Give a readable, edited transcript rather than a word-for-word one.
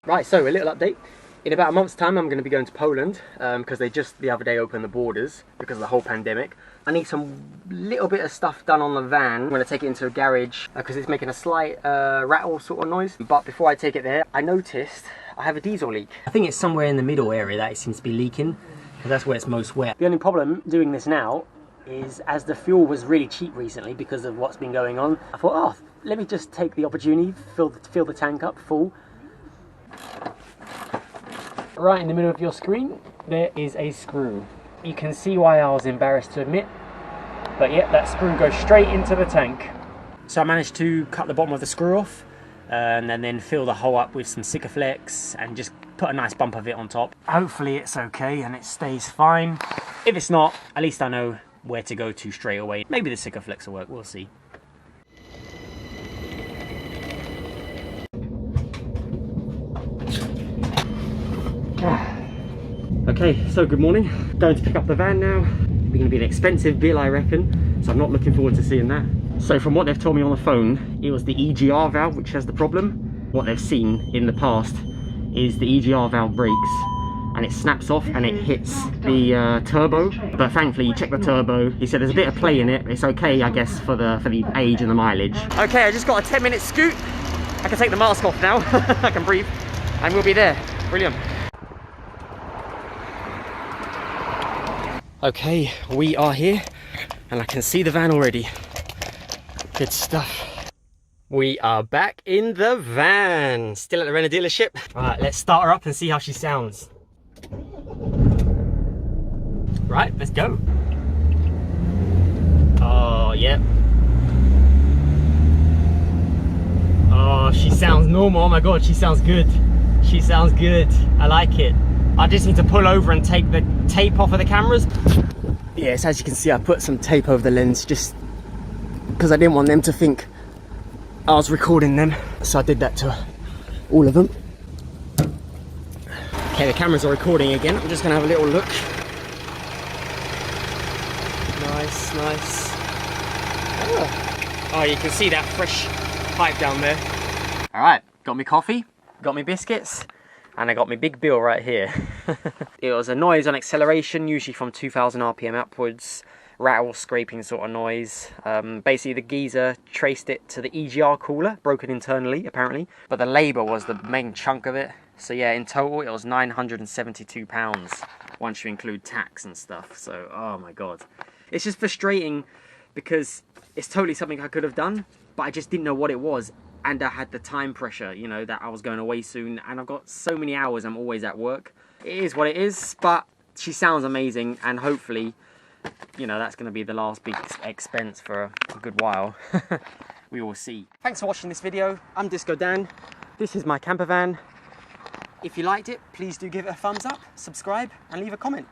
Right, so a little update. In about a month's time, I'm going to be going to Poland because they just the other day opened the borders because of the whole pandemic. I need some little bit of stuff done on the van. I'm going to take it into a garage because it's making a slight rattle sort of noise. But before I take it there, I noticed I have a diesel leak. I think it's somewhere in the middle area that it seems to be leaking because that's where it's most wet. The only problem doing this now is as the fuel was really cheap recently because of what's been going on, I thought, oh, let me just take the opportunity, fill the tank up full. Right in the middle of your screen, there is a screw. You can see why I was embarrassed to admit, but yeah, that screw goes straight into the tank. So I managed to cut the bottom of the screw off and then fill the hole up with some Sikaflex and just put a nice bump of it on top. Hopefully it's okay and it stays fine. If it's not, at least I know where to go to straight away. Maybe the Sikaflex will work, we'll see. Okay, so good morning. Going to pick up the van now. It's going to be an expensive bill, I reckon, so I'm not looking forward to seeing that. So from what they've told me on the phone, it was the EGR valve which has the problem. What they've seen in the past is the EGR valve breaks and it snaps off and it hits the turbo. But thankfully, he checked the turbo. He said there's a bit of play in it. It's okay, I guess, for the age and the mileage. Okay, I just got a 10-minute scoot. I can take the mask off now. I can breathe, and we'll be there. Brilliant. Okay, we are here and I can see the van already. Good stuff. We are back in the van. Still at the Renault dealership. Right, let's start her up and see how she sounds. Right, let's go. Oh, yep. Oh, she sounds normal. Oh my God, she sounds good. She sounds good. I like it. I just need to pull over and take the tape off of the cameras. Yes, as you can see, I put some tape over the lens just because I didn't want them to think I was recording them. So I did that to all of them. Okay, the cameras are recording again. I'm just gonna have a little look. Nice, nice. Oh, you can see that fresh pipe down there. All right, got me coffee, got me biscuits, and I got my big bill right here. It was a noise on acceleration, usually from 2000 RPM upwards, rattle, scraping sort of noise. Basically the geezer traced it to the EGR cooler, broken internally apparently, but the labour was the main chunk of it. So yeah, in total it was £972 once you include tax and stuff. So, oh my God. It's just frustrating because it's totally something I could have done, but I just didn't know what it was. And I had the time pressure, you know, that I was going away soon. And I've got so many hours, I'm always at work. It is what it is, but she sounds amazing. And hopefully, you know, that's going to be the last big expense for a good while. We will see. Thanks for watching this video. I'm Disco Dan. This is my camper van. If you liked it, please do give it a thumbs up, subscribe, and leave a comment.